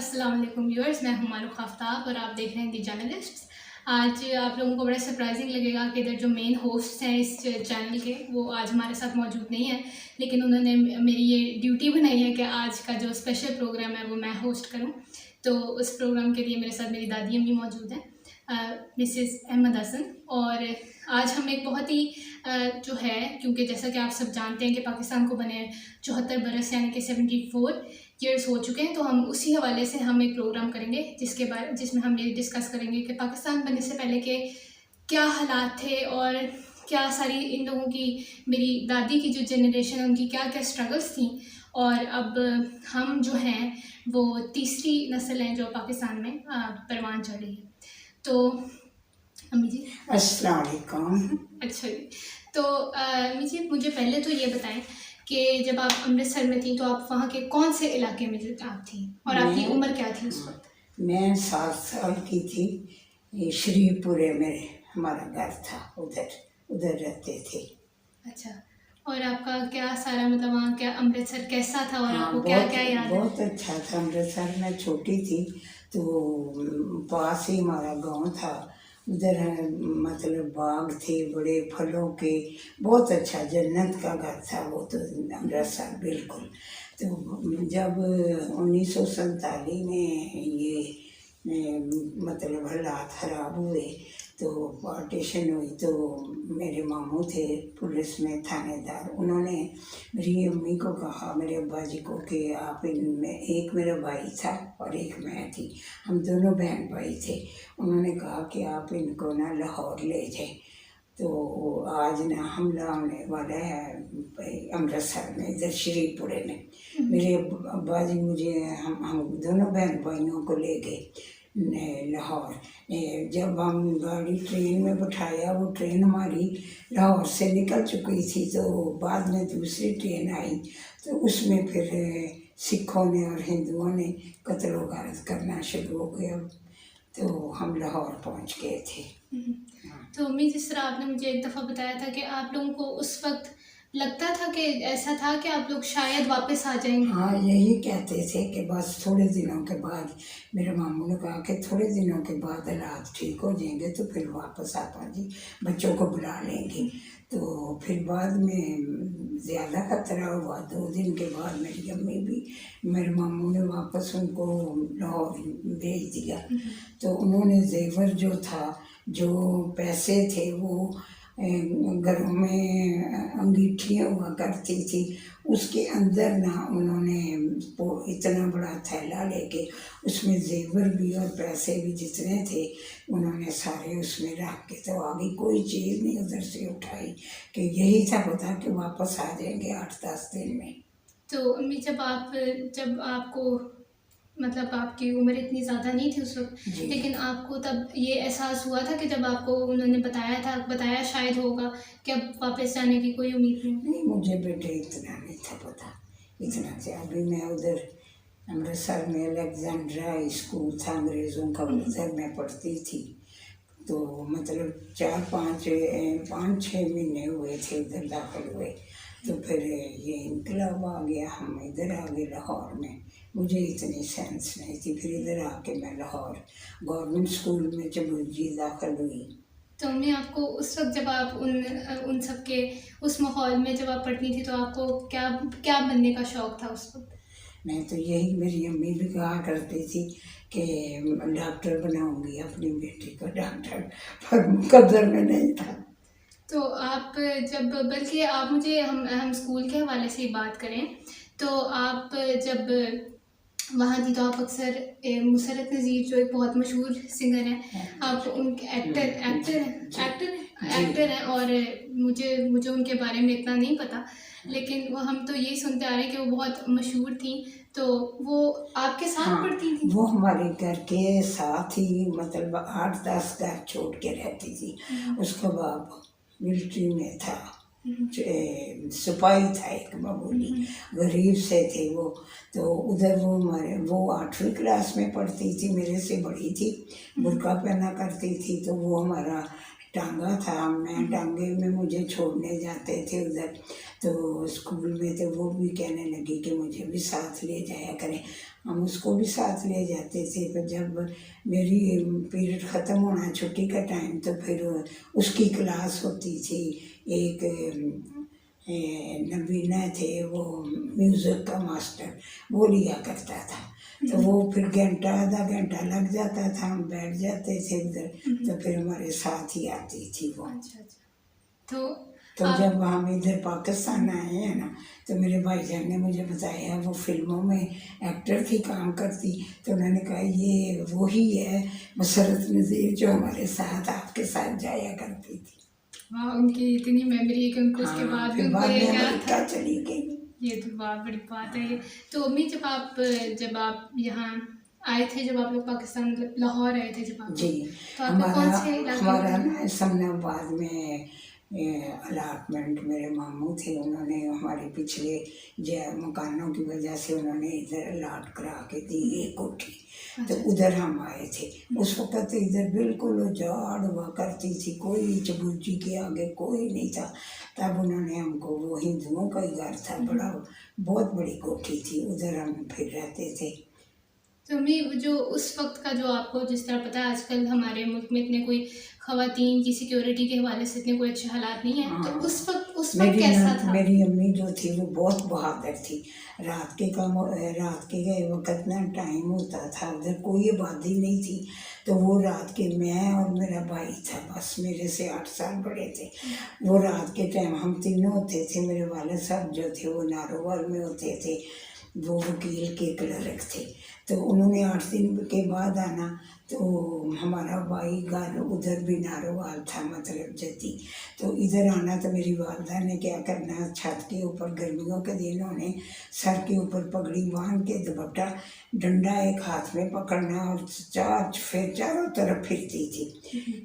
अस्सलाम वालेकुम व्यूअर्स, मैं हूं मारूख आफ्ताब और आप देख रहे हैं दी जर्नलिस्ट्स। आज आप लोगों को बड़ा सरप्राइजिंग लगेगा कि इधर जो मेन होस्ट हैं इस चैनल के वो आज हमारे साथ मौजूद नहीं है, लेकिन उन्होंने मेरी ये ड्यूटी बनाई है कि आज का जो स्पेशल प्रोग्राम है वो मैं होस्ट करूं। तो उस प्रोग्राम के लिए मेरे साथ मेरी दादी अम्मी मौजूद हैं, मिसेस अहमद हसन। और आज हम एक बहुत ही जो है, क्योंकि जैसा कि आप सब जानते हैं कि पाकिस्तान को बने 74 बरस यानी कि 74 ईयर्स हो चुके हैं, तो हम उसी हवाले से हम एक प्रोग्राम करेंगे जिसमें हम ये डिस्कस करेंगे कि पाकिस्तान बनने से पहले के क्या हालात थे और क्या सारी इन लोगों की, मेरी दादी की जो जनरेशन है उनकी क्या क्या स्ट्रगल्स थी, और अब हम जो हैं वो तीसरी नस्ल हैं जो पाकिस्तान में परवान चढ़ रही है। तो अम्मी जी अस्सलाम वालेकुम। अच्छा जी, तो अम्मी जी मुझे पहले तो ये बताएं कि जब आप अमृतसर में थी तो आप वहाँ के कौन से इलाके में आप थी और आपकी उम्र क्या थी उस वक्त? मैं 7 साल की थी। ये श्रीपुरे में हमारा घर था, उधर रहते थे। अच्छा, और आपका क्या सारा मतलब वहाँ क्या अमृतसर कैसा था और हाँ, आपको क्या क्या याद है? बहुत अच्छा था। अमृतसर में छोटी थी तो पास ही हमारा गांव था। उधर मतलब बाग थे बड़े फलों के, बहुत अच्छा जन्नत का घर था वो तो अमृतसर बिल्कुल। तो जब 1947 में ये मतलब हालात ख़राब हुए तो पार्टीशन हुई, तो मेरे मामू थे पुलिस में थानेदार। उन्होंने मेरी अम्मी को कहा, मेरे अब्बा जी को, कि आप इनमें, एक मेरा भाई था और एक मैं थी, हम दोनों बहन भाई थे। उन्होंने कहा कि आप इनको ना लाहौर ले जाएं। तो आज ना हमला होने वाला है अमृतसर में, इधर श्रीपुरे में। मेरे अब्बा जी मुझे, हम दोनों बहन भाइयों को ले गए लाहौर। जब हम गाड़ी ट्रेन में बिठाया, वो ट्रेन हमारी लाहौर से निकल चुकी थी, तो बाद में दूसरी ट्रेन आई, तो उसमें फिर सिखों ने और हिंदुओं ने कत्ल गारत करना शुरू हो गया। तो हम लाहौर पहुंच गए थे। तो अम्मी, जिस तरह आपने मुझे एक दफ़ा बताया था कि आप लोगों को उस वक्त लगता था कि ऐसा था कि आप लोग शायद वापस आ जाएंगे। हाँ, यही कहते थे कि बस थोड़े दिनों के बाद, मेरे मामू ने कहा कि थोड़े दिनों के बाद हालात ठीक हो जाएंगे तो फिर वापस आपा जी बच्चों को बुला लेंगे। तो फिर बाद में ज़्यादा खतरा हुआ। 2 दिन के बाद मेरी अम्मी भी, मेरे मामू ने वापस उनको लाहौर भेज दिया। तो उन्होंने जेवर जो था, जो पैसे थे, वो घरों में अंगीठियाँ हुआ करती थी, उसके अंदर ना उन्होंने इतना बड़ा थैला लेके उसमें जेवर भी और पैसे भी जितने थे उन्होंने सारे उसमें रख के, तो आगे कोई चीज़ नहीं उधर से उठाई, कि यही था पता कि वापस आ जाएंगे 8-10 दिन में। तो अम्मी, जब आपको मतलब आपकी उम्र इतनी ज़्यादा नहीं थी उस वक्त, लेकिन आपको तब ये एहसास हुआ था कि जब आपको उन्होंने बताया शायद होगा कि अब वापस जाने की कोई उम्मीद नहीं, मुझे बेटे इतना नहीं था पता। इतना से अभी मैं उधर अमृतसर में अलेक्जेंड्रा स्कूल था अंग्रेज़ों का, उधर मैं पढ़ती थी। तो मतलब 5-6 महीने हुए थे उधर दाखिल हुए। तो फिर ये इनकलाब आ गया, हम इधर आ गए लाहौर में। मुझे इतनी सेंस नहीं थी। फिर इधर आके मैं लाहौर गवर्नमेंट स्कूल में चबुर्जी दाखिल हुई। तो अम्मी, आपको उस वक्त जब आप उन सब के उस माहौल में जब आप पढ़ती थी तो आपको क्या क्या बनने का शौक़ था उस वक्त? मैं तो यही, मेरी अम्मी भी कहा करती थी कि डॉक्टर बनाऊंगी अपनी बेटी को डॉक्टर, पर मुकद्दर में नहीं था। तो आप जब, बल्कि आप मुझे, हम स्कूल के हवाले से ही बात करें तो आप जब वहाँ थी तो आप अक्सर मुसरत नज़ीर जो एक बहुत मशहूर सिंगर हैं, आप उनके एक्टर हैं, और मुझे उनके बारे में इतना नहीं पता, लेकिन वो हम तो यही सुनते आ रहे हैं कि वो बहुत मशहूर थी। तो वो आपके साथ पढ़ती थी? वो हमारे घर के साथ ही, मतलब 8-10 घर छोड़ के रहती थी। उसका बाप मिलिट्री में था, सिपाही था एक मामूली, गरीब से थे वो। तो उधर वो 8वीं क्लास में पढ़ती थी, मेरे से बड़ी थी, बुर्का पहना करती थी। तो वो हमारा टांगा था, मैं टांगे में मुझे छोड़ने जाते थे उधर तो स्कूल में। तो वो भी कहने लगी कि मुझे भी साथ ले जाया करें। हम उसको भी साथ ले जाते थे। पर जब मेरी पीरियड ख़त्म होना, छुट्टी का टाइम, तो फिर उसकी क्लास होती थी। एक नबीना थे, वो म्यूज़िक का मास्टर, वो लिया करता था। तो वो फिर घंटा आधा घंटा लग जाता था, हम बैठ जाते थे उधर, तो फिर हमारे साथ ही आती थी वो। अच्छा अच्छा। तो आप जब हम इधर पाकिस्तान आए हैं ना, तो मेरे भाईजान ने मुझे बताया वो फिल्मों में एक्टर थी, काम करती। तो उन्होंने कहा ये वही है मसरत नज़ीर जो हमारे साथ आपके साथ जाया करती थी। वहाँ उनकी इतनी मेमोरी है कि उनको उसके हाँ, बाद भी फिर उनको बाद ये में याद था। अमेरिका चली गई। ये तो बहुत बड़ी बात है ये। तो अम्मी, जब आप यहाँ आए थे, जब आप लोग पाकिस्तान, मतलब लाहौर आए थे जब आप जी, लोग, तो आपने हमारा कौन से इलाके में हमारा रहे? ना समनाबाद में अलाटमेंट, मेरे मामू थे, उन्होंने हमारे पिछले मकानों की वजह से उन्होंने इधर अलाट करा के दी एक कोठी। तो उधर हम आए थे। उस वक़्त इधर बिल्कुल उजाड़ हुआ करती थी, कोई चबूजी के आगे कोई नहीं था। तब उन्होंने हमको, वो हिंदुओं का ही घर था, बड़ा बहुत बड़ी कोठी थी, उधर हम फिर रहते थे। तो अम्मी, वो जो उस वक्त का, जो आपको जिस तरह पता है आजकल हमारे मुल्क में इतने कोई ख़वातीन की सिक्योरिटी के हवाले से इतने कोई अच्छे हालात नहीं है, तो हाँ, उस वक्त कैसा था? मेरी अम्मी जो थी वो बहुत बहादुर थी। रात के गए वक़्त ना टाइम होता था, उधर कोई आबादी नहीं थी। तो वो रात के, मैं और मेरा भाई था, बस मेरे से 8 साल बड़े थे। वो रात के टाइम हम तीनों होते थे। मेरे वालिद साहब जो थे वो नारोवाल में होते थे, वो वकील के क्लर्क थे। तो उन्होंने 8 दिन के बाद आना। तो हमारा भाई घर उधर भी नारोवाल था, मतलब जद्दी। तो इधर आना तो मेरी वालदा ने क्या करना, छत के ऊपर गर्मियों के दिनों ने सर के ऊपर पगड़ी बांध के दुपट्टा, डंडा एक हाथ में पकड़ना और फिर चारों तरफ फिरती थी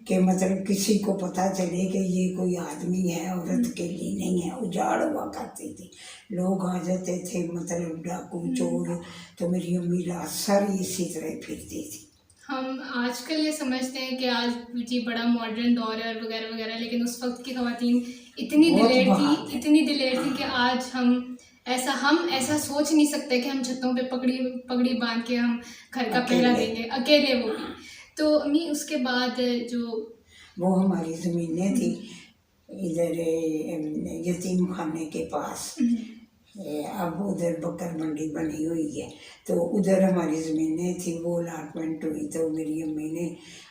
कि मतलब किसी को पता चले कि ये कोई आदमी है, औरत के लिए नहीं है। उजाड़ हुआ करती थी, लोग आ जाते थे, मतलब डाकू चोर। तो मेरी अम्मी रात सारी इसी तरह फिरती थी। हम आजकल ये समझते हैं कि आज जी बड़ा मॉडर्न दौर है और वगैरह वगैरह, लेकिन उस वक्त की ख़वातीन इतनी बहुत दिलेर थी, बहादुर। इतनी दिलेर थी कि आज हम ऐसा सोच नहीं सकते कि हम छतों पे पगड़ी पगड़ी बांध के हम घर का पहरा अकेले। देंगे, अकेले, वो भी। तो अम्मी, उसके बाद जो वो हमारी ज़मीनें थी इधर यतीम खाने के पास। अब उधर बकर मंडी बनी हुई है, तो उधर हमारी ज़मीनें थी। वो अलाटमेंट हुई तो मेरी अम्मी ने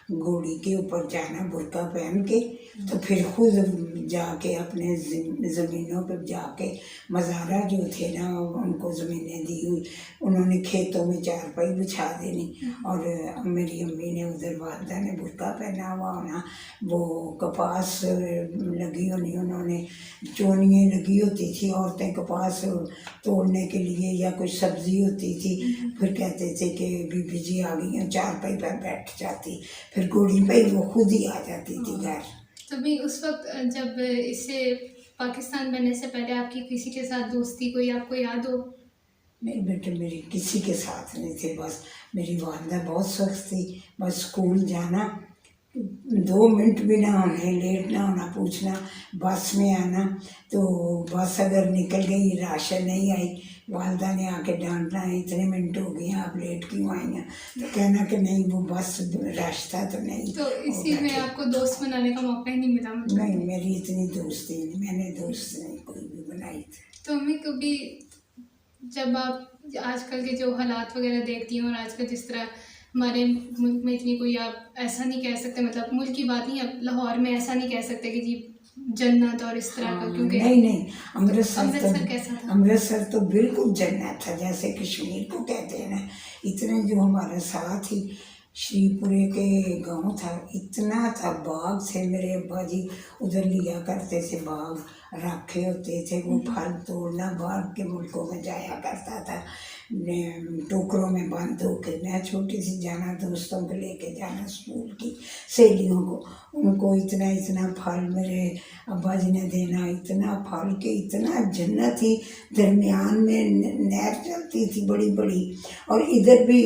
घोड़ी के ऊपर जाना बुर्का पहन के, तो फिर खुद जाके अपने ज़मीनों पर जाके, मज़ारा जो थे ना उनको ज़मीनें दी हुई, उन्होंने खेतों में चारपाई बिछा देनी। और मेरी अम्मी ने उधर, वालदा ने बुर्का पहना हुआ होना, वो कपास लगी होनी, उन्होंने चोनियाँ लगी होती थी, औरतें कपास तोड़ने के लिए, या कुछ सब्ज़ी होती थी। फिर कहते थे कि बीबी जी आ गई हैं, चारपाई पर बैठ जाती, फिर घोड़ी पे वो खुद ही आ जाती थी घर। तो भी उस वक्त, जब इससे पाकिस्तान बनने से पहले आपकी किसी के साथ दोस्ती कोई आपको याद हो? नहीं बेटे, मेरी किसी के साथ नहीं थे। बस मेरी वालदा बहुत सख्त थी। बस स्कूल जाना, 2 मिनट भी ना होने, लेट ना होना, पूछना, बस में आना। तो बस अगर निकल गई, राशन नहीं आई, वालदा ने आके डांटना, इतने मिनट हो गए आप लेट क्यों आई हैं? तो कहना कि नहीं वो बस रश था तो नहीं। तो इसी में आपको दोस्त बनाने का मौका ही नहीं मिला, मतलब? नहीं, मेरी इतनी दोस्ती नहीं, मैंने दोस्त नहीं कोई भी बनाई थी। तो हमें कभी, जब आप आजकल के जो हालात वगैरह देखती हैं, और आजकल जिस तरह हमारे मुल्क में इतनी कोई, आप ऐसा नहीं कह सकते, मतलब मुल्क की बात नहीं, अब लाहौर में ऐसा नहीं कह सकते कि जी जन्नत और इस तरह का, क्योंकि नहीं, अमृतसर कैसा था? अमृतसर तो बिल्कुल जन्नत था, जैसे कश्मीर को कहते हैं ना। इतने जो हमारे साथ ही श्रीपुरे के गांव था, इतना था, बाग थे। मेरे अब्बा जी उधर लिया करते थे, बाग रखे होते थे, वो फल तोड़ना बाहर के मुल्कों में जाया करता था, टोकरों में बंद होके। मैं छोटी सी जाना, दोस्तों को लेके जाना, स्कूल की सहेलियों को, उनको इतना इतना फल मेरे अब्बा जी ने देना, इतना फल के इतना जन्नत ही। दरमियान में नहर चलती थी बड़ी बड़ी, और इधर भी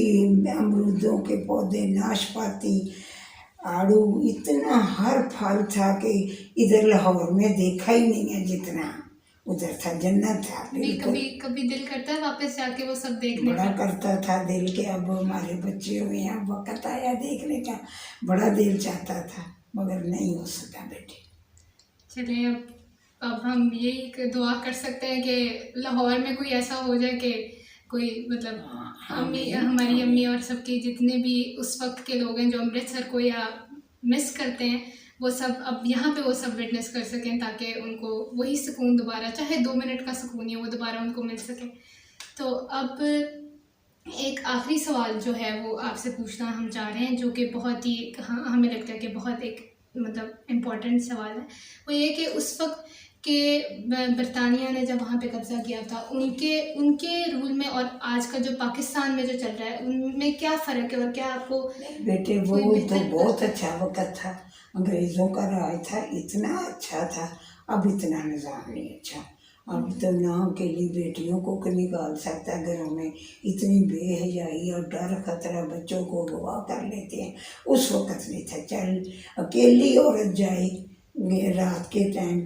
अमरूदों के पौधे, नाशपाती, आड़ू, इतना हर फल था कि इधर लाहौर में देखा ही नहीं है जितना उधर था, जन्नत था नहीं, बिल्कुल। कभी कभी दिल करता है वापस जाके वो सब देखने बड़ा का। करता था दिल के, अब हमारे बच्चे हुए, अब वक्त आया देखने का, बड़ा दिल चाहता था मगर नहीं हो सका बेटे। चलिए, अब हम यही दुआ कर सकते हैं कि लाहौर में कोई ऐसा हो जाए कि कोई मतलब हाँ अम्मी, आमीन, हमारी अम्मी आमीन। और सबके जितने भी उस वक्त के लोग हैं जो अमृतसर को या मिस करते हैं, वो सब अब यहाँ पे वो सब विटनेस कर सकें, ताकि उनको वही सुकून दोबारा, चाहे 2 मिनट का सुकून ही हो, वो दोबारा उनको मिल सके। तो अब एक आखिरी सवाल जो है वो आपसे पूछना हम चाह रहे हैं, जो कि बहुत ही हमें लगता है कि बहुत एक मतलब इम्पोर्टेंट सवाल है। वो ये कि उस वक्त के बरतानिया ने जब वहाँ पे कब्ज़ा किया था, उनके उनके रूल में और आज का जो पाकिस्तान में जो चल रहा है, उनमें क्या फ़र्क है और क्या आपको बेटे वो कोई तो बेहतर बहुत अच्छा वक्त था, अंग्रेज़ों का राज था, इतना अच्छा था। अब इतना निज़ाम नहीं अच्छा। अब तो ना अकेली बेटियों को निकाल सकता है घरों में, इतनी बेहयाई और डर खतरा, बच्चों को अगवा कर लेते हैं। उस वक्त नहीं था, चल अकेली औरत जाए रात के टाइम।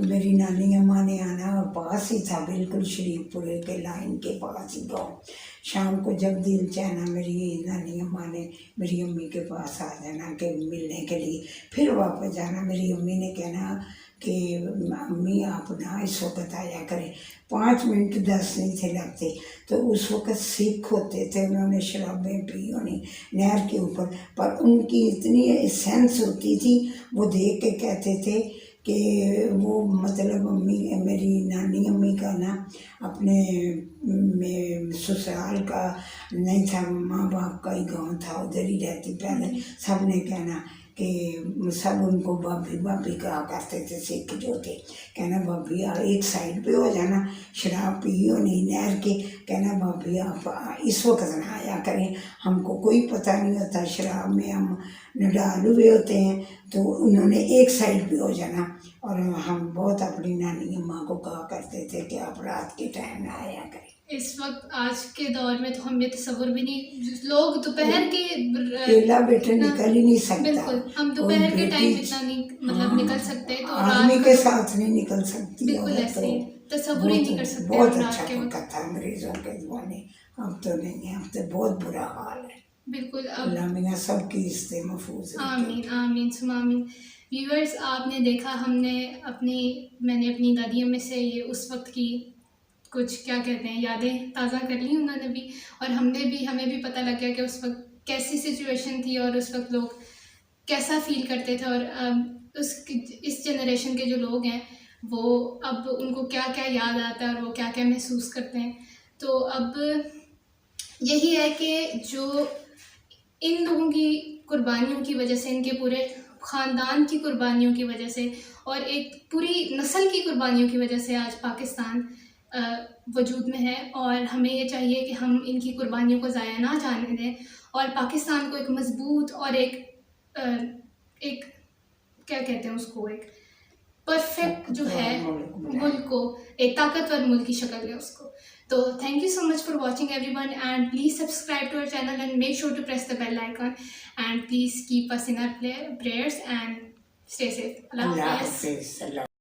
मेरी नानी अम्मा ने आना, और पास ही था बिल्कुल, शरीफपुरे के लाइन के पास ही गाँव। शाम को जब दिल चाहना मेरी नानी अम्मा ने मेरी अम्मी के पास आ जाना कि मिलने के लिए, फिर वापस जाना। मेरी अम्मी ने कहना कि अम्मी आप ना इस वक्त आया करें। 5 मिनट 10 नहीं थे लगते। तो उस वक्त सिख होते थे, उन्होंने शराबें पी होनी नहर के ऊपर, पर उनकी इतनी सेंस होती थी, वो देख के कहते थे कि वो मतलब अम्मी, मेरी नानी अम्मी का ना अपने ससुराल का नहीं था, माँ बाप का ही गांव था, उधर ही रहती पहले। सब ने कहना कि सब उनको भाभी भाभी कहा करते थे सिख जो थे। कहना भाभी आप एक साइड पे हो जाना, शराब पी हो नहीं नहर के, कहना भाभी आप इस वक्त ना आया करें, हमको कोई पता नहीं होता, शराब में हम नडाल हुए होते हैं। तो उन्होंने एक साइड पे हो जाना, और हम बहुत अपनी नानी अम्मा को कहा करते थे कि आप रात के टाइम ना आया करें। इस वक्त आज के दौर में तो हम ये तस्वुर भी नहीं, लोग दोपहर के केला बेटे इतना- निकल ही नहीं सकता। बिल्कुल, हम और दोपहर के टाइम बेटी इतना नहीं मतलब निकल सकते, तो आदमी रात के को तो साथ नहीं निकल सकती बिल्कुल औरत ऐसे तो। ही तस्वुर ही नहीं कर सकते बहुत हम अच्छा रात के वक्त। वक्त था अंग्रेजों के ज़माने। अब तो नहीं है, अब तो बहुत बुरा हाल है। बिल्कुल। अब अल्लाह मियाँ सबकी रिश्ते महफूज रखे। आमीन आमीन सुमा आमीन। व्यूअर्स, आपने देखा, मैंने अपनी दादी अम्मी से ये उस वक्त की कुछ क्या कहते हैं यादें ताज़ा कर ली उन्होंने भी, और हमें भी पता लग गया कि उस वक्त कैसी सिचुएशन थी और उस वक्त लोग कैसा फील करते थे, और इस जनरेशन के जो लोग हैं वो अब उनको क्या क्या याद आता है और वो क्या क्या महसूस करते हैं। तो अब यही है कि जो इन लोगों की कुर्बानियों की वजह से, इनके पूरे ख़ानदान की कुर्बानियों की वजह से और एक पूरी नस्ल की कुर्बानियों की वजह से आज पाकिस्तान वजूद में है, और हमें ये चाहिए कि हम इनकी कुर्बानियों को ज़ाया ना जाने दें, और पाकिस्तान को एक मज़बूत और एक क्या कहते हैं उसको, एक परफेक्ट जो है मुल्क को, एक ताकतवर मुल्क की शक्ल है उसको। तो thank you so much for watching everyone, and please subscribe to our channel and make sure to press the bell icon, and please keep us in our prayers and stay safe. Allah Allah Hafiz. हाफिज़।